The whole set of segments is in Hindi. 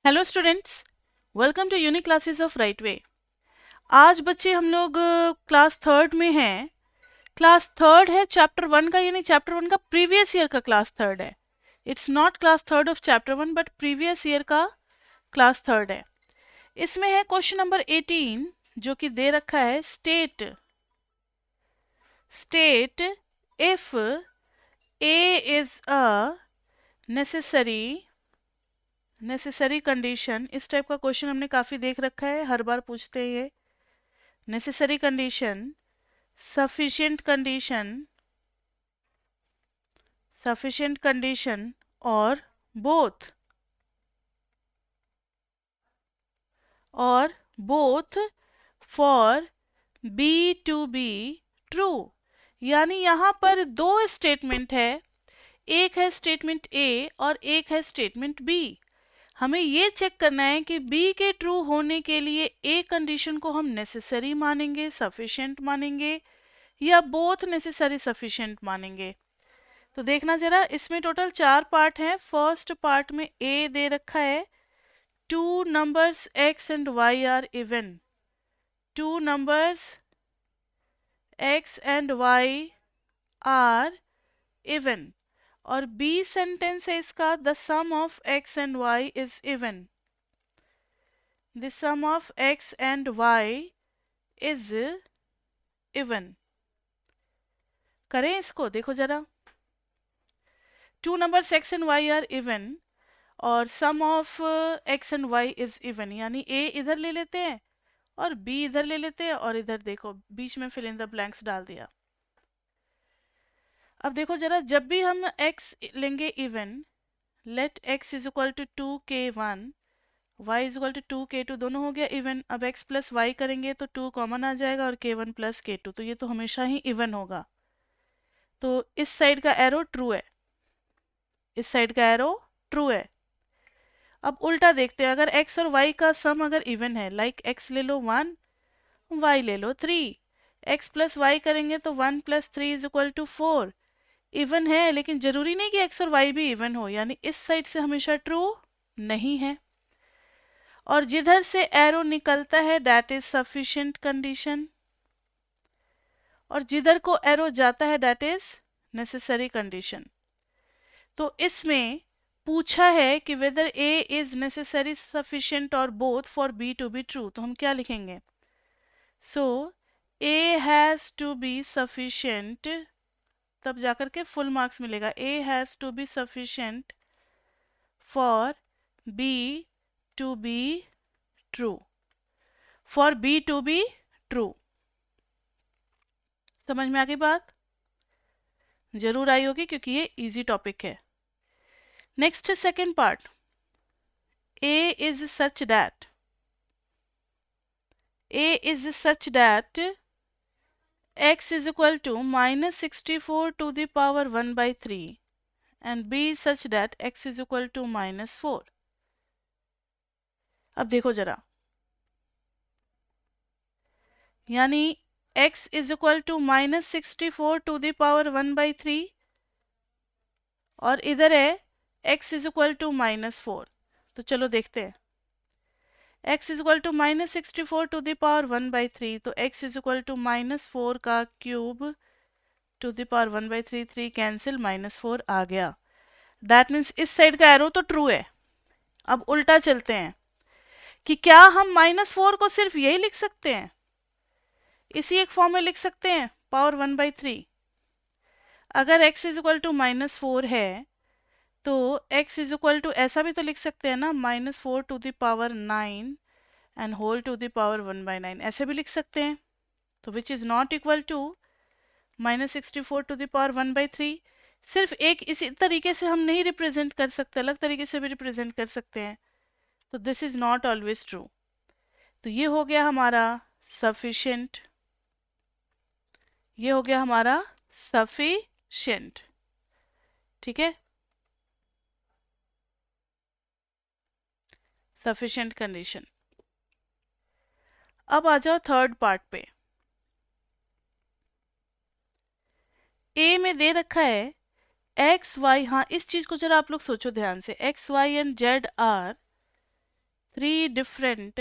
Hello students, welcome to unique classes of right way. आज बच्चे हम लोग क्लास थर्ड में हैं। क्लास थर्ड है चैप्टर वन का, यानी चैप्टर वन का प्रीवियस ईयर का क्लास थर्ड है। It's not class third of chapter one but previous year का क्लास थर्ड है। इसमें है क्वेश्चन नंबर 18 जो कि दे रखा है state if A is a necessary condition. इस टाइप का क्वेश्चन हमने काफी देख रखा है, हर बार पूछते हैं ये। नेसेसरी कंडीशन, सफिशिएंट कंडीशन और both for B to be true. यानी यहाँ पर दो स्टेटमेंट है, एक है स्टेटमेंट ए और एक है स्टेटमेंट बी। हमें ये चेक करना है कि बी के ट्रू होने के लिए ए कंडीशन को हम नेसेसरी मानेंगे, सफिशिएंट मानेंगे, या बोथ नेसेसरी सफिशिएंट मानेंगे। तो देखना जरा, इसमें टोटल 4 पार्ट हैं। फर्स्ट पार्ट में ए दे रखा है, two numbers x and y are even. Two numbers x and y are even. और बी सेंटेंस है इसका, the sum of x and y is even. The sum of x and y is even. करें इसको, देखो जरा। Two numbers x and y are even और sum of x and y is even, यानी a इधर ले लेते हैं और b इधर ले लेते हैं, और इधर देखो बीच में फिल इन द ब्लैंक्स डाल दिया। अब देखो जरा, जब भी हम x लेंगे even, let x is equal to 2k1, y is equal to 2k2, दोनों हो गया इवन। अब x प्लस वाई करेंगे तो 2 कॉमन आ जाएगा और k1 प्लस k2, तो ये तो हमेशा ही इवन होगा। तो इस साइड का एरो ट्रू है, इस साइड का एरो ट्रू है। अब उल्टा देखते हैं, अगर x और y का सम अगर इवन है, लाइक x ले लो 1, y ले लो 3, x प्लस वाई करेंगे तो 1 plus 3 is equal to 4। Even है, लेकिन जरूरी नहीं कि x और y भी इवन हो, यानी इस साइड से हमेशा ट्रू नहीं है। और जिधर से एरो निकलता है दैट इज सफिशिएंट कंडीशन, और जिधर को एरो जाता है दैट इज नेसेसरी कंडीशन। तो इसमें पूछा है कि whether A is necessary, sufficient और both for B to be true, तो हम क्या लिखेंगे? So A has to be sufficient, तब जाकर के फुल मार्क्स मिलेगा। A has to be sufficient for B to be true, for B to be true. समझ में आ गई बात? जरूर आई होगी क्योंकि ये इजी टॉपिक है। Next second part, A is such that, A is such that x is equal to minus 64 to the power 1 by 3 and b is such that x is equal to minus 4. अब देखो जरा, यानी x is equal to minus 64 to the power 1 by 3 और इधर है x is equal to minus 4। तो चलो देखते हैं, x is equal to minus 64 to the power 1 by 3, तो x is equal to minus 4 का cube two the power 1 by 3, 3 cancel, minus 4 आ गया। दैट मीन्स इस साइड का एरो तो ट्रू है। अब उल्टा चलते हैं कि क्या हम माइनस 4 को सिर्फ यही लिख सकते हैं, इसी एक फॉर्म में लिख सकते हैं, पावर 1 by 3। अगर x is equal to minus 4 है तो x इज इक्वल टू ऐसा भी तो लिख सकते हैं ना, minus 4 to the power 9 and whole to the power 1 by 9, ऐसे भी लिख सकते हैं। तो which is not equal to minus 64 to the power 1 by 3। सिर्फ एक इसी तरीके से हम नहीं रिप्रेजेंट कर सकते, अलग तरीके से भी रिप्रेजेंट कर सकते हैं। तो this is not always true. तो ये हो गया हमारा सफिशिएंट, ये हो गया हमारा सफिशिएंट। ठीक है, सफिशिएंट कंडीशन। अब आ जाओ थर्ड पार्ट पे। ए में दे रखा है एक्स वाई, हाँ इस चीज को जरा आप लोग सोचो ध्यान से, x y and z are three different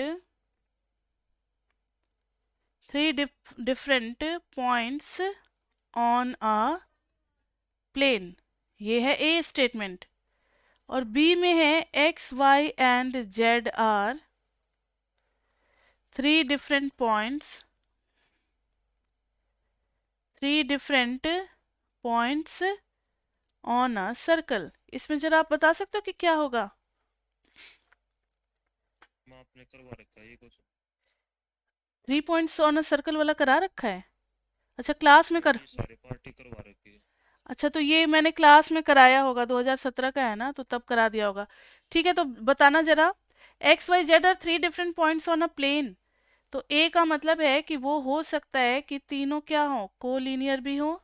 points on a plane, ये है ए स्टेटमेंट, और बी में है x y and z are three different points on a circle. इसमें जरा आप बता सकते हो कि क्या होगा? आपने करवा रखा है ये question. 3 points on a circle वाला करा रखा है? अच्छा, क्लास में कर, ये सारे पार्टी करवा रखी है। अच्छा तो ये मैंने क्लास में कराया होगा, 2017 का है ना, तो तब करा दिया होगा। ठीक है, तो बताना जरा, x y z are three different points on a plane, तो ए का मतलब है कि वो हो सकता है कि तीनों क्या हो, कोलिनियर भी हो,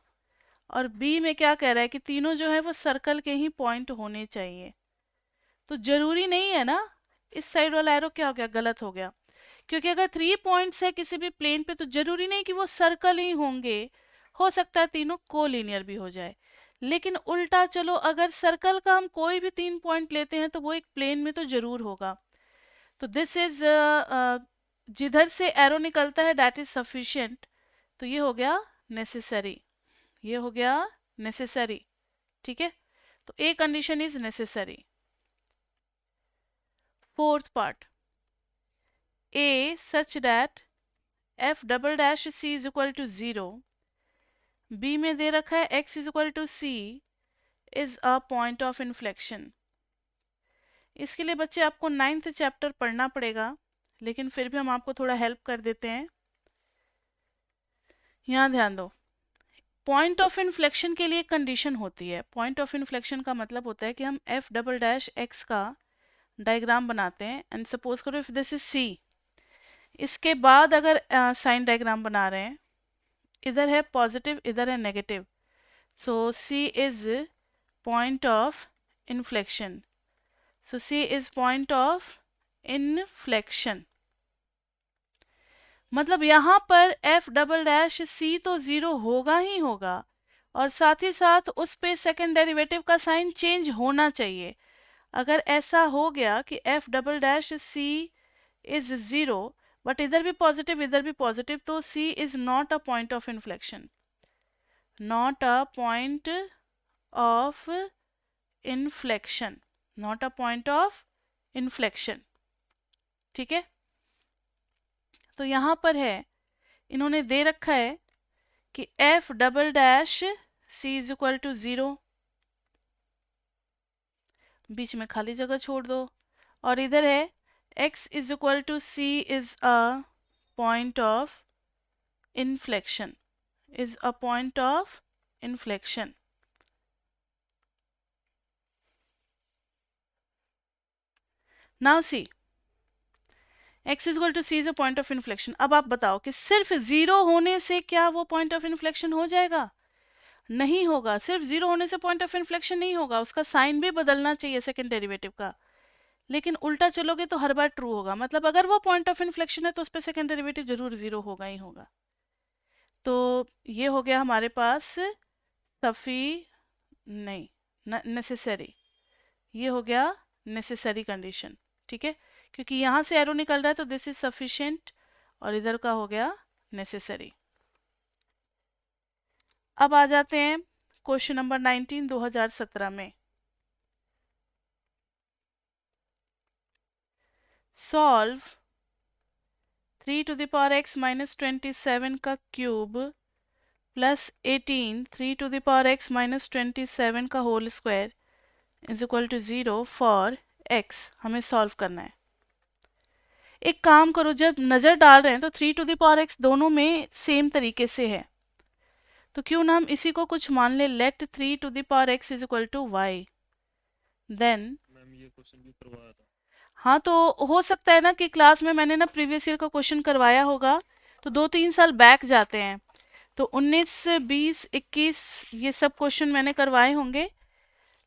और बी में क्या कह रहा है कि तीनों जो है वो सर्कल के ही पॉइंट होने चाहिए। तो जरूरी नहीं है ना, इस साइड वाला एरो क्या हो गया, गलत हो गया, क्योंकि अगर 3 पॉइंट्स है किसी भी प्लेन पे तो जरूरी नहीं कि वो सर्कल ही होंगे, हो सकता है तीनों कोलिनियर भी हो जाए। लेकिन उल्टा चलो, अगर सर्कल का हम कोई भी 3 पॉइंट लेते हैं तो वो एक प्लेन में तो जरूर होगा। तो दिस इज, जिधर से एरो निकलता है दैट इज सफिशिएंट, तो ये हो गया नेसेसरी, ये हो गया नेसेसरी। ठीक है, तो A condition is necessary. Fourth part, a such that f double dash c is equal to 0, B में दे रखा है x is equal to c is a point of inflection. इसके लिए बच्चे आपको 9th चैप्टर पढ़ना पड़ेगा, लेकिन फिर भी हम आपको थोड़ा हेल्प कर देते हैं। यहाँ ध्यान दो, पॉइंट ऑफ इन्फ्लेक्शन के लिए कंडीशन होती है। पॉइंट ऑफ इन्फ्लेक्शन का मतलब होता है कि हम एफ डबल डैश एक्स का डायग्राम बनाते हैं, एंड सपोज करो इफ दिस इज सी, इसके बाद अगर साइन डायग्राम बना रहे हैं, इधर है पॉजिटिव इधर है negative, so c is point of inflection, so C is point of inflection। मतलब यहाँ पर F डबल डैश C तो जीरो होगा ही होगा, और साथ ही साथ उस पे सेकंड डेरिवेटिव का साइन चेंज होना चाहिए। अगर ऐसा हो गया कि F double dash C is zero, but इधर भी पॉजिटिव, तो C is not a point of inflection, not a point of inflection, not a point of inflection. ठीक है, तो यहाँ पर है, इन्होंने दे रखा है कि f double dash c is equal to 0, बीच में खाली जगह छोड़ दो, और इधर है x is equal to c is a point of inflection, is a point of inflection. Now see, x is equal to c is a point of inflection. अब आप बताओ कि सिर्फ जीरो होने से क्या वो पॉइंट ऑफ इन्फ्लेक्शन हो जाएगा? नहीं होगा। सिर्फ जीरो होने से पॉइंट ऑफ इन्फ्लेक्शन नहीं होगा, उसका साइन भी बदलना चाहिए सेकंड डेरिवेटिव का। लेकिन उल्टा चलोगे तो हर बार ट्रू होगा, मतलब अगर वो पॉइंट ऑफ इन्फ्लेक्शन है तो उस पर सेकंड डेरिवेटिव जरूर जीरो होगा ही होगा। तो ये हो गया हमारे पास सफी, नहीं, नेसेसरी, ये हो गया नेसेसरी कंडीशन। ठीक है, क्योंकि यहाँ से एरो निकल रहा है तो दिस इज सफिशिएंट, और इधर का हो गया नेसेसरी। अब आ जाते हैं क्वेश्चन नंबर 19 2017 में। Solve 3 to the power x minus 27 का cube plus 18 3 to the power x minus 27 का whole square is equal to 0 for x। हमें सॉल्व करना है। एक काम करो, जब नज़र डाल रहे हैं तो 3 टू द पावर x दोनों में सेम तरीके से है, तो क्यों ना हम इसी को कुछ मान ले, let 3 to the power x is equal to y. Then ma'am ये क्वेश्चन भी करवाया था। हाँ, तो हो सकता है ना कि क्लास में मैंने ना प्रीवियस ईयर का क्वेश्चन करवाया होगा, तो 2-3 साल बैक जाते हैं, तो 19 20 21 ये सब क्वेश्चन मैंने करवाए होंगे।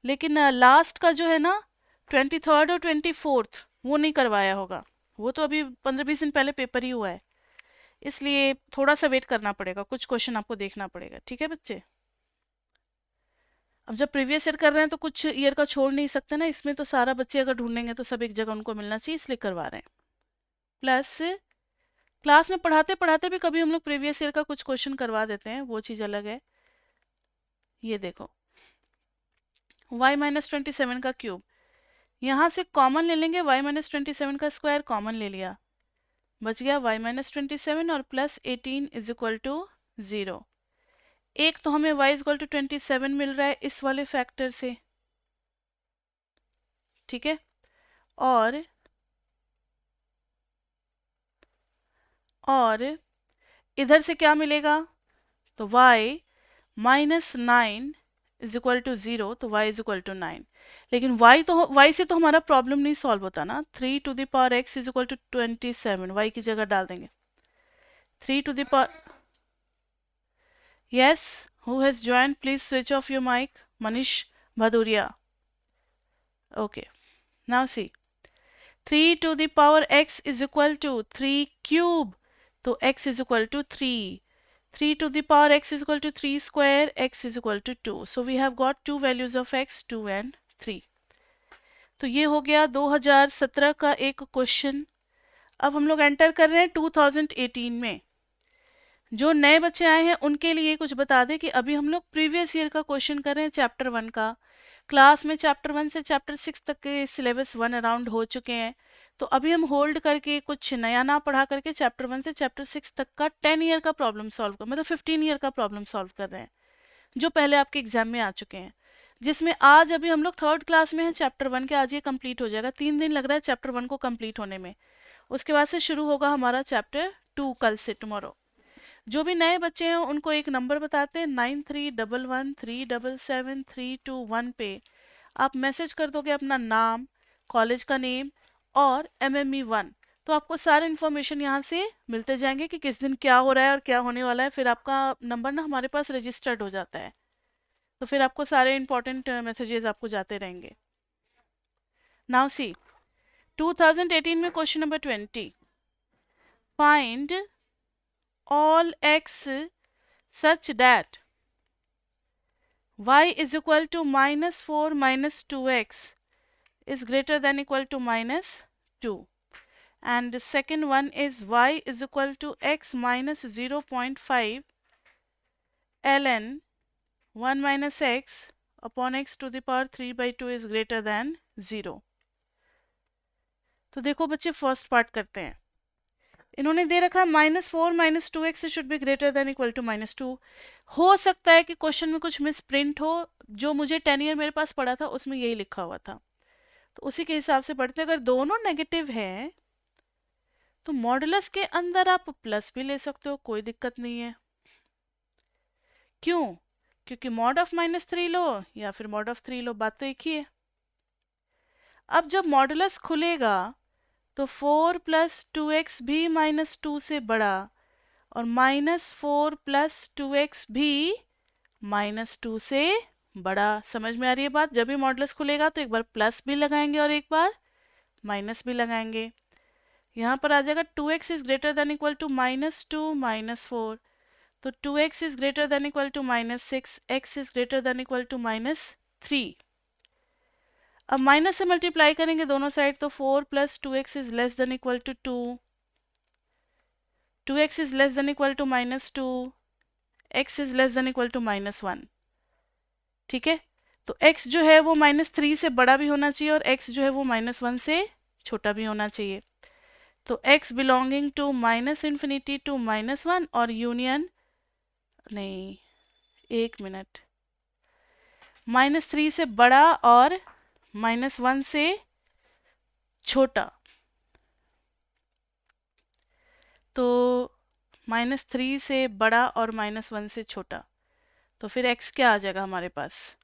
लेकिन लास्ट का जो है ना 23rd और 24th वो नहीं करवाया होगा, वो तो अभी 15-20 दिन पहले पेपर ही हुआ है, इसलिए थोड़ा सा वेट करना पड़ेगा, कुछ क्वेश्चन आपको देखना पड़ेगा। ठीक है बच्चे, अब जब प्रीवियस ईयर कर रहे हैं तो कुछ ईयर का छोड़ नहीं सकते ना, इसमें तो सारा बच्चे अगर ढूंढेंगे तो सब एक जगह उनको मिलना चाहिए, इसलिए करवा रहे हैं। प्लस क्लास में पढ़ाते पढ़ाते भी कभी हम लोग प्रीवियस ईयर का कुछ क्वेश्चन करवा देते हैं, वो चीज़ अलग है। ये देखो y माइनस 27 का क्यूब, यहाँ से कॉमन ले लेंगे, y माइनस 27 का स्क्वायर कॉमन ले लिया, बच गया y माइनस 27 और प्लस 18 इज इक्वल टू 0। एक तो हमें y इज इक्वल टू 27 मिल रहा है इस वाले फैक्टर से, ठीक है, और इधर से क्या मिलेगा, तो y minus 9 is equal to 0, तो y इज इक्वल टू 9। लेकिन y से तो हमारा प्रॉब्लम नहीं सॉल्व होता ना, 3 to the power x is equal to 27, y की जगह डाल देंगे 3 to the power, yes, who has joined, please switch off your mic, Manish Bhaduria. Okay, now see, 3 to the power x is equal to 3 cube, तो x is equal to 3, 3 to the power x is equal to 3 square, x is equal to 2, so we have got two values of x, 2 and 3। तो ये हो गया 2017 का एक क्वेश्चन। अब हम लोग एंटर कर रहे हैं 2018 में। जो नए बच्चे आए हैं उनके लिए कुछ बता दें कि अभी हम लोग प्रीवियस ईयर का क्वेश्चन कर रहे हैं चैप्टर 1 का। क्लास में चैप्टर 1 से चैप्टर 6 तक के सिलेबस 1 अराउंड हो चुके हैं, तो अभी हम होल्ड करके कुछ नया ना पढ़ा करके चैप्टर 1 से चैप्टर 6 तक का 10 ईयर का प्रॉब्लम सॉल्व कर, मतलब 15 ईयर का प्रॉब्लम सॉल्व कर रहे हैं, जो पहले आपके एग्जाम में आ चुके हैं। जिसमें आज अभी हम लोग 3rd क्लास में हैं चैप्टर 1 के, आज ये कंप्लीट हो जाएगा, 3 दिन लग रहा है चैप्टर 1 को कंप्लीट होने में। उसके बाद से शुरू होगा हमारा चैप्टर 2 कल से, टुमारो। जो भी नए बच्चे हैं उनको एक नंबर बताते हैं 9311377321 पे आप मैसेज कर दोगे अपना नाम, कॉलेज का नेम और MME1, तो आपको सारे इन्फॉर्मेशन यहाँ से मिलते जाएंगे कि किस दिन क्या हो रहा है और क्या होने वाला है। फिर आपका नंबर ना हमारे पास रजिस्टर्ड हो जाता है, तो फिर आपको सारे इंपॉर्टेंट मैसेजेस आपको जाते रहेंगे। नाउ सी 2018 में question number 20, find all x such that y is equal to minus 4 minus 2x is greater than equal to minus 2, and the second one is y is equal to x minus 0.5 ln 1 minus x upon x to the power 3 by 2 is greater than 0। तो देखो बच्चे फर्स्ट पार्ट करते हैं। इन्होंने दे रखा -4 minus 2x should be greater than equal to -2। हो सकता है कि क्वेश्चन में कुछ मिस प्रिंट हो, जो मुझे 10 ईयर मेरे पास पढ़ा था उसमें यही लिखा हुआ था, तो उसी के हिसाब से पढ़ते। अगर दोनों नेगेटिव है तो मॉडुलस के अंदर आप प्लस भी ले सकते हो, कोई दिक्कत नहीं है। क्यों? क्योंकि मॉड ऑफ -3 लो या फिर मॉड ऑफ 3 लो, बात तो एक ही है। अब जब मॉडुलस खुलेगा तो 4 प्लस 2x भी -2 से बड़ा और -4 प्लस 2x भी -2 से बड़ा। समझ में आ रही है बात? जब भी मॉडुलस खुलेगा तो एक बार प्लस भी लगाएंगे और एक बार माइनस भी लगाएंगे। यहाँ पर आ जाएगा 2x is greater than equal to -2 -4, तो 2x is greater than equal to -6, x is greater than equal to -3। अब माइनस से मल्टीप्लाई करेंगे दोनों साइड, तो 4 plus 2x is less than equal to 2, 2x is less than equal to -2, x is less than equal to -1। ठीक है, तो x जो है वो -3 से बड़ा भी होना चाहिए और x जो है वो -1 से छोटा भी होना चाहिए। तो x बिलोंगिंग टू -∞ टू -1 और यूनियन, नहीं एक मिनट, -3 से बड़ा और -1 से छोटा, तो -3 से बड़ा और -1 से छोटा, तो फिर x क्या आ जाएगा हमारे पास?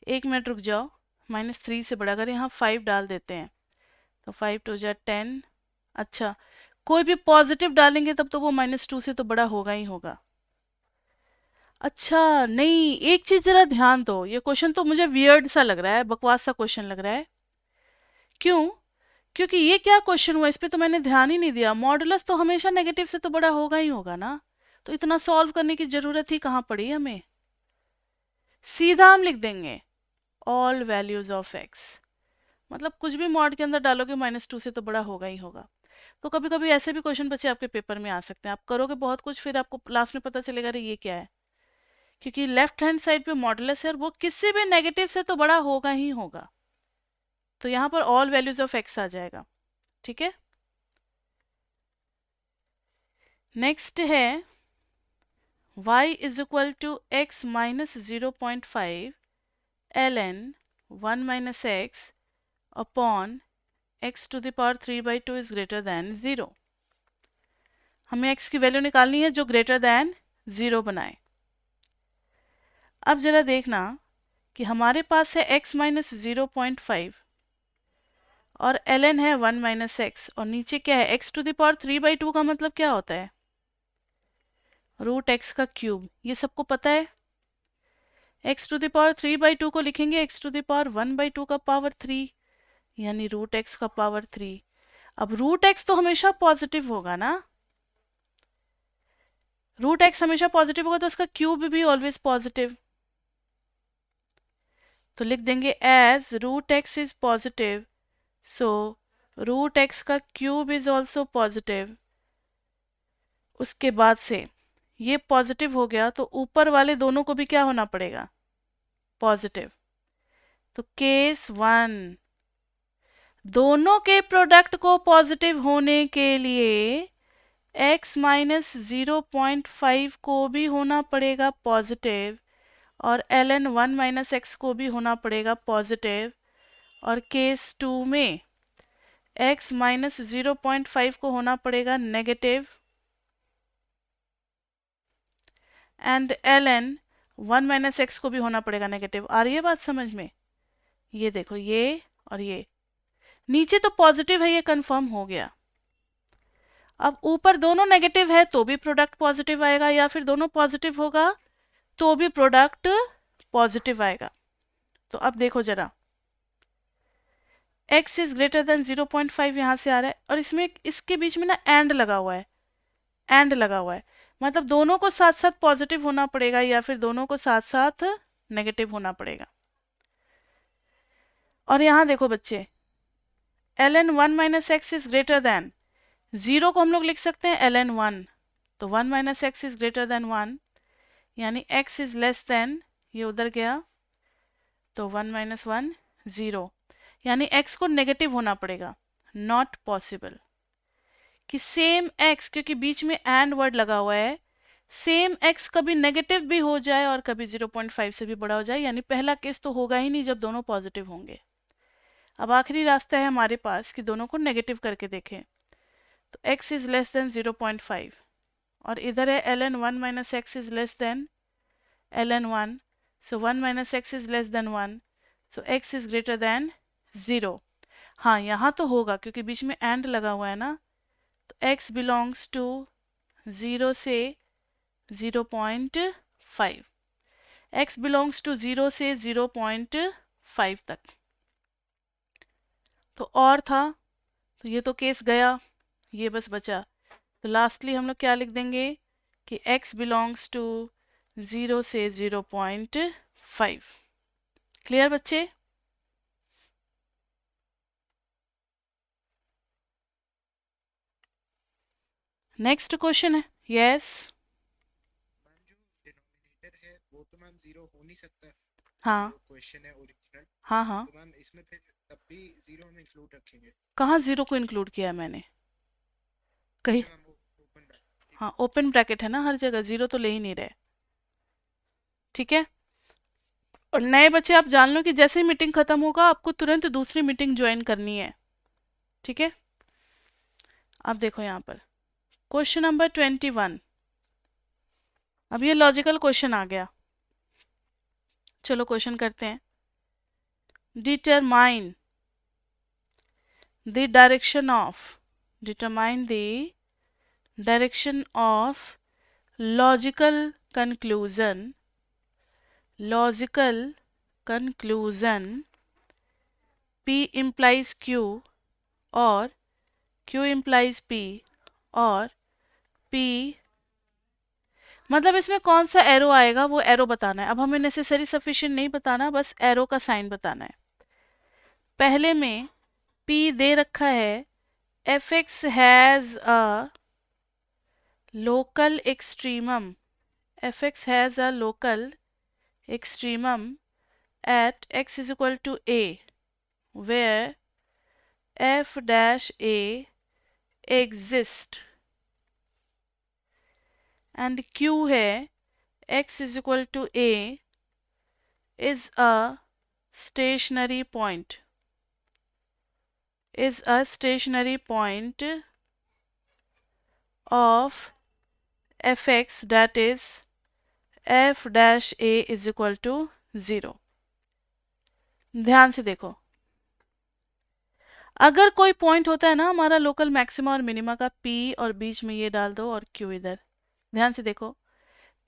एक मिनट रुक जाओ, -3 से बड़ा, अगर यहाँ 5 डाल देते हैं तो 5 2 जा 10। अच्छा, कोई भी पॉजिटिव डालेंगे तब तो वो -2 से तो बड़ा होगा ही होगा। अच्छा नहीं, एक चीज जरा ध्यान दो, ये क्वेश्चन तो मुझे वियर्ड सा लग रहा है, बकवास सा क्वेश्चन लग रहा है। क्यों? क्योंकि ये क्या क्वेश्चन हुआ, इस पे तो मैंने ध्यान ही नहीं दिया। मॉडुलस तो हमेशा नेगेटिव से तो बड़ा होगा ही होगा ना, तो इतना सॉल्व करने की जरूरत ही कहाँ पड़ी हमें। सीधा हम लिख देंगे ऑल वैल्यूज ऑफ एक्स, मतलब कुछ भी मॉड के अंदर डालोगे -2 से तो बड़ा होगा ही होगा। तो कभी कभी ऐसे भी क्वेश्चन बच्चे आपके पेपर में आ सकते हैं, आप करोगे बहुत कुछ, फिर आपको लास्ट में पता चलेगा अरे ये क्या है, क्योंकि लेफ्ट हैंड साइड पे मॉडुलस है और वो किसी भी नेगेटिव से तो बड़ा होगा ही होगा। तो यहाँ पर ऑल वैल्यूज ऑफ एक्स आ जाएगा। ठीक है, नेक्स्ट है y is equal to x minus 0.5 ln 1 minus x upon x to the power 3/2 is greater than 0। हमें x की वैल्यू निकालनी है जो ग्रेटर देन 0 बनाए। अब जरा देखना कि हमारे पास है x माइनस 0.5 और ln है 1 माइनस एक्स, और नीचे क्या है x टू द पावर 3/2 का मतलब क्या होता है, रूट एक्स का क्यूब, ये सबको पता है। x टू द पावर 3/2 को लिखेंगे x टू द पावर 1/2 का पावर 3, यानी रूट एक्स का पावर 3। अब रूट एक्स तो हमेशा पॉजिटिव होगा ना, रूट एक्स हमेशा पॉजिटिव होगा तो उसका क्यूब भी ऑलवेज पॉजिटिव। तो लिख देंगे as root x is positive so root x का क्यूब इज ऑल्सो पॉजिटिव। उसके बाद से ये पॉजिटिव हो गया तो ऊपर वाले दोनों को भी क्या होना पड़ेगा, पॉजिटिव। तो केस 1, दोनों के प्रोडक्ट को पॉजिटिव होने के लिए x माइनस 0.5 को भी होना पड़ेगा पॉजिटिव और ln 1 माइनस एक्स को भी होना पड़ेगा पॉजिटिव, और केस 2 में x माइनस 0.5 को होना पड़ेगा negative and ln 1 minus x को भी होना पड़ेगा नेगेटिव। आ रही है बात समझ में? ये देखो, ये और ये नीचे तो पॉजिटिव है, ये कंफर्म हो गया। अब ऊपर दोनों नेगेटिव है तो भी प्रोडक्ट पॉजिटिव आएगा, या फिर दोनों पॉजिटिव होगा तो भी प्रोडक्ट पॉजिटिव आएगा। तो अब देखो जरा, x इज ग्रेटर देन 0.5 यहाँ से आ रहा है, और इसमें इसके बीच में ना एंड लगा हुआ है, एंड लगा हुआ है, मतलब दोनों को साथ साथ पॉजिटिव होना पड़ेगा या फिर दोनों को साथ साथ नेगेटिव होना पड़ेगा। और यहाँ देखो बच्चे, ln 1 minus x is greater than 0 को हम लोग लिख सकते हैं ln 1, तो 1 minus x is greater than 1, यानी x इज लेस देन, ये उधर गया तो 1 माइनस 1 0, यानी x को नेगेटिव होना पड़ेगा। नॉट पॉसिबल कि सेम x, क्योंकि बीच में एंड वर्ड लगा हुआ है, सेम x कभी नेगेटिव भी हो जाए और कभी 0.5 से भी बड़ा हो जाए, यानी पहला केस तो होगा ही नहीं जब दोनों पॉजिटिव होंगे। अब आखिरी रास्ता है हमारे पास कि दोनों को नेगेटिव करके देखें। तो x इज लेस देन 0.5 और इधर है ln 1 minus x is less then ln 1, so 1 minus x is less than 1, so x is greater than 0। हाँ, यहाँ तो होगा क्योंकि बीच में एंड लगा हुआ है ना, तो x belongs to 0 से 0.5, x belongs to 0 से 0.5 तक। तो और था, तो ये तो केस गया, ये बस बचा। तो लास्टली हम लोग क्या लिख देंगे कि x belongs to 0 से 0.5। क्लियर बच्चे? नेक्स्ट क्वेश्चन है। यस, मैम जो डिनोमिनेटर है वो तो मैम जीरो हो नहीं सकता। हाँ जो क्वेश्चन है ओरिजिनल, हाँ हाँ, तो मैम इसमें फिर तब भी जीरो हम इंक्लूड रखेंगे। कहाँ जीरो को इंक्लूड किया है मैंने कहीं? अच्छा मैम वो ओपन ब्रैकेट। हाँ, ओपन ब्रैकेट है ना हर जगह, जीरो तो ले ही नहीं रहे। ठीक है, और नए बच्चे आप जान लो कि जैसे ही मीटिंग खत्म होगा आपको तुरंत दूसरी मीटिंग ज्वाइन करनी है। ठीक है, अब देखो यहाँ पर क्वेश्चन नंबर 21। अब ये लॉजिकल क्वेश्चन आ गया, चलो क्वेश्चन करते हैं। Determine the direction of, determine the direction of logical conclusion, logical conclusion P implies Q और Q implies P और P, मतलब इसमें कौन सा एरो आएगा वो एरो बताना है। अब हमें नेसेसरी सफिशिएंट नहीं बताना, बस एरो का साइन बताना है। पहले में P दे रखा है fx has a local extremum, fx has a local extremum at x is equal to a, where f dash a exists, and q है x is equal to a is a stationary point, is a stationary point of fx, that is f dash a is equal to 0। ध्यान से देखो, अगर कोई पॉइंट होता है ना हमारा लोकल मैक्सिमा और मिनिमा का, P और बीच में ये डाल दो और Q इधर, ध्यान से देखो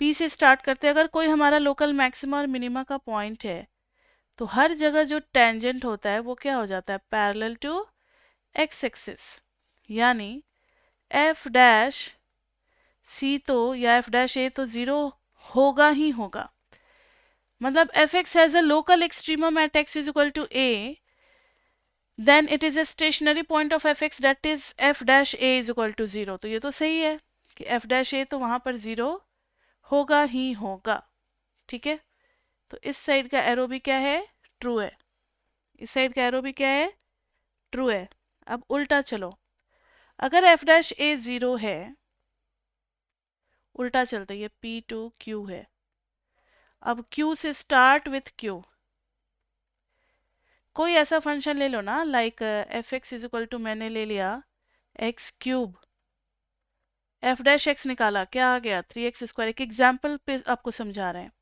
P से स्टार्ट करते हैं, अगर कोई हमारा लोकल मैक्सिमा और मिनिमा का पॉइंट है तो हर जगह जो टेंजेंट होता है वो क्या हो जाता है, पैरेलल टू एक्स एक्सिस, यानी f डैश c तो या f डैश a तो 0 होगा ही होगा। मतलब fx has a local extremum at x is equal to a, then it is a stationary point of fx, that is f dash a is equal to 0। तो ये तो सही है कि f dash a तो वहां पर 0 होगा ही होगा। ठीक है, तो इस साइड का एरो भी क्या है, ट्रू है। इस साइड का एरो भी क्या है, ट्रू है। अब उल्टा चलो, अगर f dash a 0 है, उल्टा चलते, ये p to q है। अब q से स्टार्ट विथ q, कोई ऐसा फंक्शन ले लो ना, like f x is equal to, मैंने ले लिया x cube, f dash x निकाला, क्या आ गया 3x स्क्वायर। एक एग्जाम्पल पे आपको समझा रहे हैं।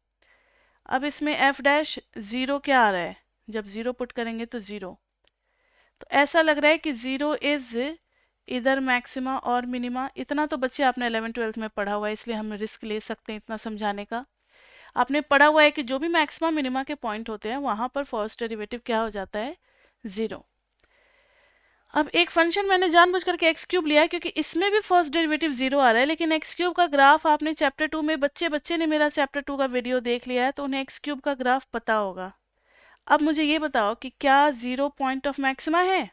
अब इसमें एफ डैश 0 क्या आ रहा है, जब 0 पुट करेंगे तो 0, तो ऐसा लग रहा है कि 0 इज इधर मैक्सिमा और मिनिमा। इतना तो बच्चे आपने 11th-12th में पढ़ा हुआ है, इसलिए हम रिस्क ले सकते हैं इतना समझाने का। आपने पढ़ा हुआ है कि जो भी मैक्सिमा मिनिमा के पॉइंट होते हैं वहां पर फर्स्ट डेरिवेटिव क्या हो जाता है, 0। अब एक फंक्शन मैंने जानबूझ करके एक्स क्यूब लिया है क्योंकि इसमें भी फर्स्ट डेरिवेटिव 0 आ रहा है, लेकिन एक्स क्यूब का ग्राफ आपने चैप्टर 2 में, बच्चे ने मेरा चैप्टर 2 का वीडियो देख लिया है तो उन्हें एक्स क्यूब का ग्राफ पता होगा। अब मुझे ये बताओ कि क्या 0 पॉइंट ऑफ मैक्सिमा है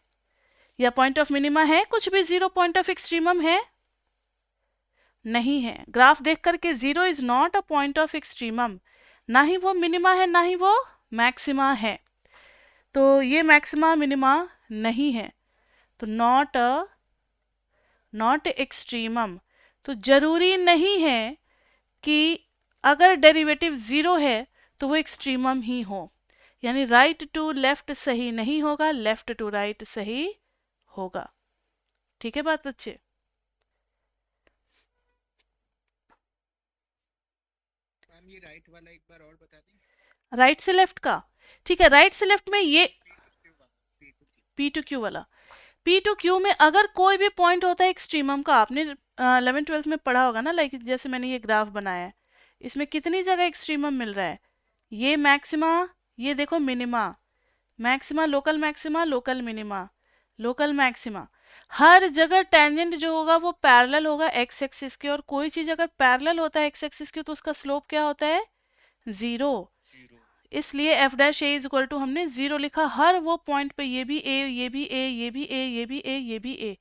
या पॉइंट ऑफ मिनिमा है, कुछ भी 0 पॉइंट ऑफ एक्सट्रीमम है, नहीं है। ग्राफ देख करके 0 is not a point of extremum, ना ही वो मिनिमा है ना ही वो मैक्सिमा है, तो ये मैक्सिमा मिनिमा नहीं है, तो नॉट एक्सट्रीमम। तो जरूरी नहीं है कि अगर डेरिवेटिव 0 है तो वो एक्सट्रीमम ही हो, यानी राइट टू लेफ्ट सही नहीं होगा, लेफ्ट टू राइट सही होगा। ठीक है बात बच्चे? मैम ये राइट वाला एक बार और बता दें। राइट से लेफ्ट का, ठीक है, राइट से लेफ्ट में ये P to Q वाला, P to Q में अगर कोई भी पॉइंट होता है एक्सट्रीमम का, आपने 11th-12th में पढ़ा होगा ना, लाइक जैसे मैंने ये ग्राफ बनाया है, इसमें कितनी जगह एक्सट्रीमम मिल रहा है, ये मैक्सिमा, ये देखो minima, maxima, local maxima, local minima, local maxima, हर जगह टेंजेंट जो होगा वो पैरेलल होगा एक्स एक्सिस के, और कोई चीज अगर पैरेलल होता है एक्स एक्सिस के तो उसका स्लोप क्या होता है, 0। जीरो। इसलिए f dash a is equal to हमने 0 लिखा, हर वो पॉइंट पे, ये भी ए, ये भी ए, ये भी ए, ये भी ए, ये भी ए,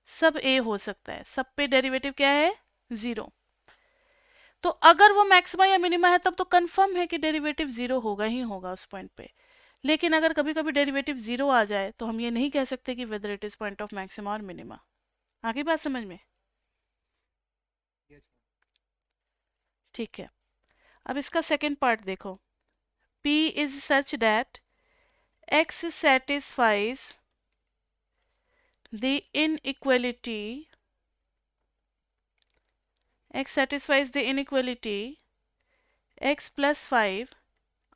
सब ए हो सकता है, सब पे डेरिवेटिव क्या है, 0। तो अगर वो मैक्सिमा या मिनिमा है तब तो कंफर्म है कि डेरिवेटिव 0 होगा ही होगा उस पॉइंट पे। लेकिन अगर कभी कभी डेरिवेटिव 0 आ जाए तो हम ये नहीं कह सकते कि whether it is point of maxima और मिनिमा। आगे बात समझ में? yes ma'am। ठीक है, अब इसका सेकेंड पार्ट देखो। P is such that x satisfies the inequality, x satisfies the inequality x plus 5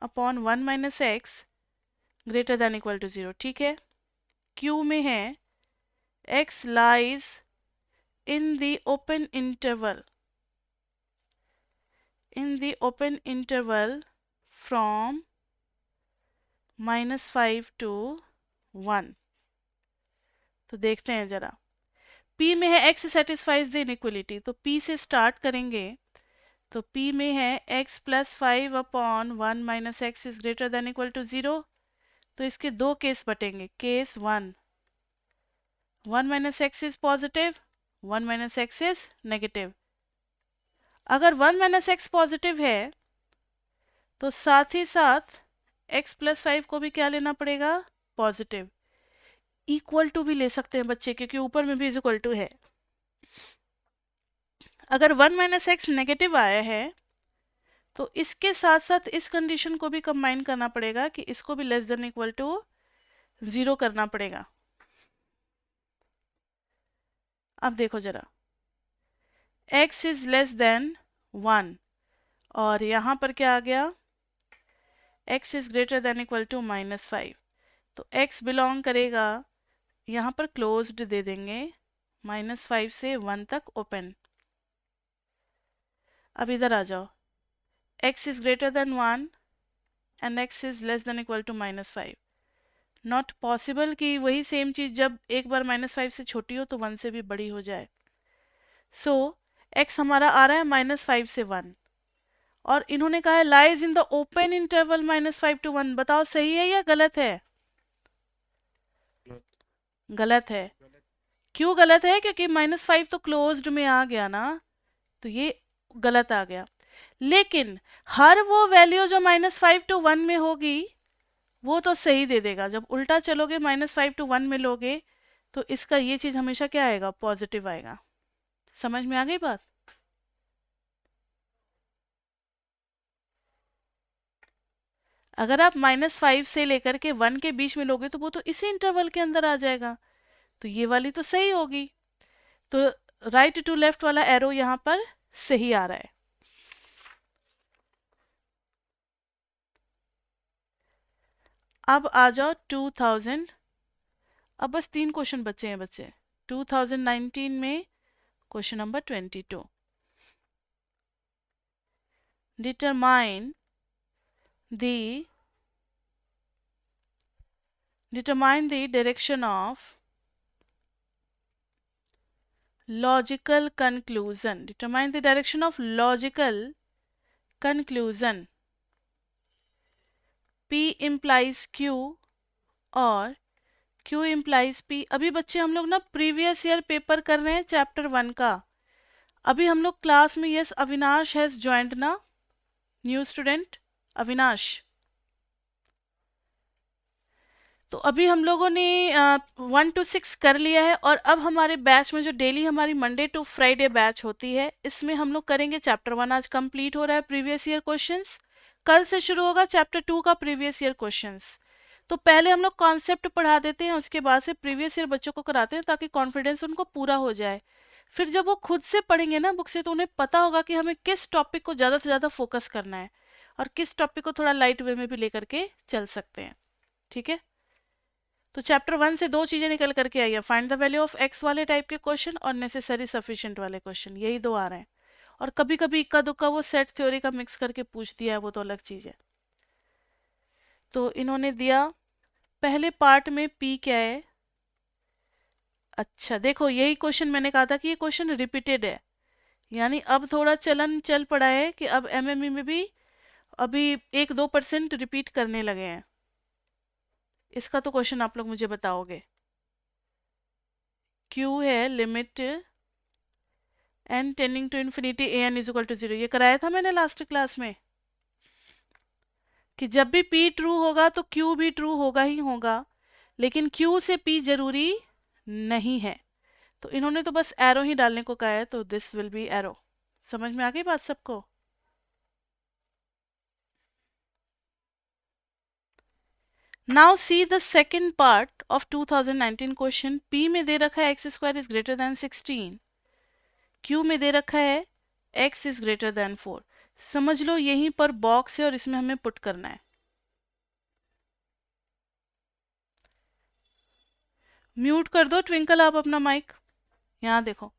upon 1 minus x greater than equal to 0। ठीक है, Q में है x lies in the open interval, from -5 to 1। तो देखते हैं जरा, P में है x satisfies the inequality, तो P से स्टार्ट करेंगे तो P में है x plus 5/1 minus x is greater than equal to 0। तो इसके दो केस बटेंगे। Case 1 minus x is positive, 1 minus x is negative. अगर 1 माइनस एक्स पॉजिटिव है तो साथ ही साथ x प्लस 5 को भी क्या लेना पड़ेगा, पॉजिटिव। इक्वल टू भी ले सकते हैं बच्चे, क्योंकि ऊपर में भी इज इक्वल टू है। अगर 1 माइनस एक्स नेगेटिव आया है तो इसके साथ साथ इस कंडीशन को भी कंबाइन करना पड़ेगा कि इसको भी लेस देन इक्वल टू 0 करना पड़ेगा। अब देखो जरा, x इज लेस देन 1 और यहाँ पर क्या आ गया, x is greater than equal to -5। तो x बिलोंग करेगा, यहाँ पर क्लोज्ड दे देंगे, -5 से 1 तक ओपन। अब इधर आ जाओ, x is greater than 1 and x is less than equal to -5। Not possible कि वही सेम चीज जब एक बार -5 से छोटी हो तो 1 से भी बड़ी हो जाए। सो x हमारा आ रहा है -5 से 1 और इन्होंने कहा है lies in the open interval -5 to 1। बताओ सही है या गलत है? गलत। गलत है। गलत। क्यों गलत है? क्योंकि -5 तो क्लोज्ड में आ गया ना, तो ये गलत आ गया। लेकिन हर वो वैल्यू जो -5 to 1 में होगी वो तो सही दे देगा। जब उल्टा चलोगे -5 to 1 में लोगे तो इसका ये चीज हमेशा क्या आएगा, पॉजिटिव आएगा। समझ में आ गई बात? अगर आप -5 से लेकर के 1 के बीच में लोगे तो वो तो इसी इंटरवल के अंदर आ जाएगा, तो ये वाली तो सही होगी। तो राइट टू लेफ्ट वाला एरो यहाँ पर सही आ रहा है। अब आ जाओ 2000। अब बस 3 क्वेश्चन बचे हैं बच्चे। 2019 में question number 22, determine the direction of logical conclusion. Determine the direction of logical conclusion. P implies Q और Q implies P। अभी बच्चे हम लोग ना प्रीवियस ईयर पेपर कर रहे हैं चैप्टर 1 का। अभी हम लोग क्लास में, यस अविनाश हैज ज्वाइंड ना, न्यू स्टूडेंट अविनाश। तो अभी हम लोगों ने 1 to 6 कर लिया है और अब हमारे बैच में जो डेली हमारी मंडे टू फ्राइडे बैच होती है इसमें हम लोग करेंगे चैप्टर 1। आज कंप्लीट हो रहा है प्रीवियस ईयर क्वेश्चंस, कल से शुरू होगा चैप्टर 2 का प्रीवियस ईयर क्वेश्चंस। तो पहले हम लोग कॉन्सेप्ट पढ़ा देते हैं, उसके बाद से प्रीवियस ईयर बच्चों को कराते हैं ताकि कॉन्फिडेंस उनको पूरा हो जाए। फिर जब वो खुद से पढ़ेंगे ना बुक से तो उन्हें पता होगा कि हमें किस टॉपिक को ज़्यादा से ज़्यादा फोकस करना है और किस टॉपिक को थोड़ा लाइट वे में भी लेकर के चल सकते हैं। ठीक है, तो चैप्टर 1 से दो चीजें निकल करके आई है, find the value of x वाले टाइप के क्वेश्चन और नेसेसरी सफिशिएंट वाले क्वेश्चन, यही दो आ रहे हैं। और कभी कभी इक्का दुक्का वो सेट थ्योरी का मिक्स करके पूछ दिया है, वो तो अलग चीज है। तो इन्होंने दिया पहले पार्ट में p क्या है। अच्छा देखो, यही क्वेश्चन मैंने कहा था कि ये क्वेश्चन रिपीटेड है, यानी अब थोड़ा चलन चल पड़ा है कि अब एमएमई में भी अभी 1-2% रिपीट करने लगे हैं। इसका तो क्वेश्चन आप लोग मुझे बताओगे। Q है limit n tending to infinity an is equal to 0। ये कराया था मैंने लास्ट क्लास में कि जब भी p ट्रू होगा तो q भी ट्रू होगा ही होगा, लेकिन q से p जरूरी नहीं है। तो इन्होंने तो बस एरो ही डालने को कहा है, तो दिस विल बी एरो। समझ में आ गई बात सबको? Now see the second part of 2019 question. p में दे रखा है x² is greater then 16, q में दे रखा है x इज ग्रेटर देन 4। समझ लो यहीं पर बॉक्स है और इसमें हमें पुट करना है। म्यूट कर दो ट्विंकल आप अपना माइक। यहाँ देखो,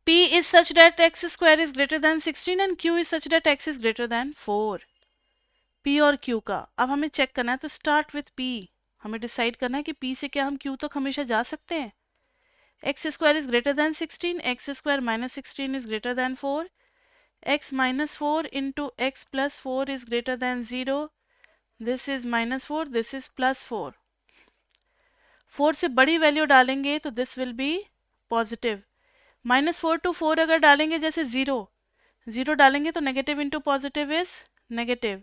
p is such that x² is greater than 16 and q is such that x is greater than 4। p और q का अब हमें चेक करना है, तो स्टार्ट विथ p। हमें डिसाइड करना है कि p से क्या हम q तक हमेशा जा सकते हैं। x² is greater than 16, x² minus 16 is greater than 4, x minus 4 into x plus 4 is greater than 0. This is minus 4, this is plus 4. 4 से बड़ी वैल्यू डालेंगे तो this will be positive. -4 to 4 अगर डालेंगे जैसे 0 डालेंगे तो negative into positive is negative.